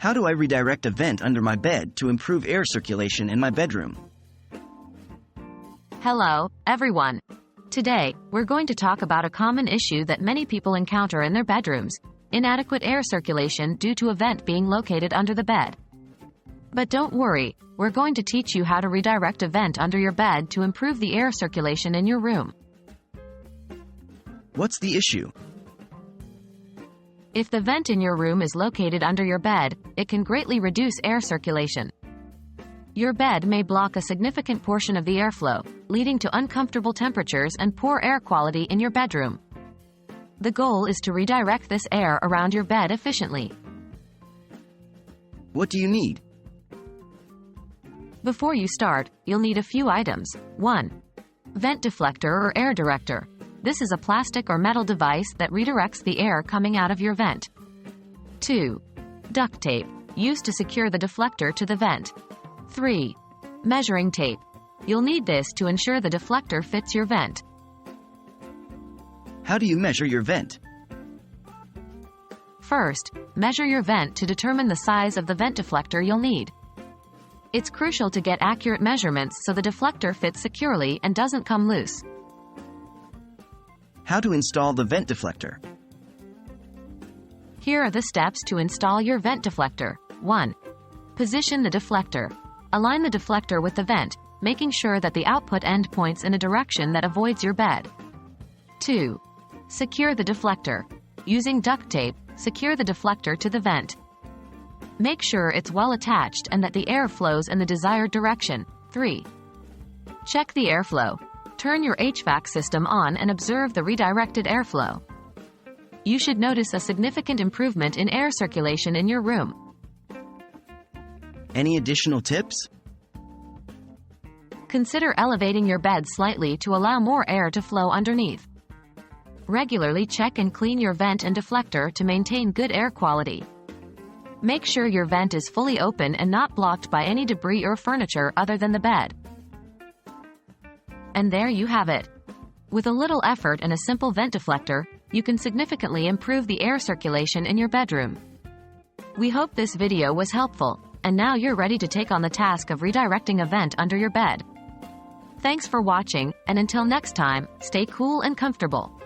How do I redirect a vent under my bed to improve air circulation in my bedroom? Hello, everyone. Today, we're going to talk about a common issue that many people encounter in their bedrooms: inadequate air circulation due to a vent being located under the bed. But don't worry, we're going to teach you how to redirect a vent under your bed to improve the air circulation in your room. What's the issue? If the vent in your room is located under your bed, it can greatly reduce air circulation. Your bed may block a significant portion of the airflow, leading to uncomfortable temperatures and poor air quality in your bedroom. The goal is to redirect this air around your bed efficiently. What do you need? Before you start, you'll need a few items. 1. Vent deflector or air director. This is a plastic or metal device that redirects the air coming out of your vent. 2. Duct tape, used to secure the deflector to the vent. 3. Measuring tape. You'll need this to ensure the deflector fits your vent. How do you measure your vent? First, measure your vent to determine the size of the vent deflector you'll need. It's crucial to get accurate measurements so the deflector fits securely and doesn't come loose. How to install the vent deflector? Here are the steps to install your vent deflector. 1. Position the deflector. Align the deflector with the vent, making sure that the output end points in a direction that avoids your bed. 2. Secure the deflector. Using duct tape, secure the deflector to the vent. Make sure it's well attached and that the air flows in the desired direction. 3. Check the airflow. Turn your HVAC system on and observe the redirected airflow. You should notice a significant improvement in air circulation in your room. Any additional tips? Consider elevating your bed slightly to allow more air to flow underneath. Regularly check and clean your vent and deflector to maintain good air quality. Make sure your vent is fully open and not blocked by any debris or furniture other than the bed. And there you have it. With a little effort and a simple vent deflector, you can significantly improve the air circulation in your bedroom. We hope this video was helpful, and now you're ready to take on the task of redirecting a vent under your bed. Thanks for watching, and until next time, stay cool and comfortable.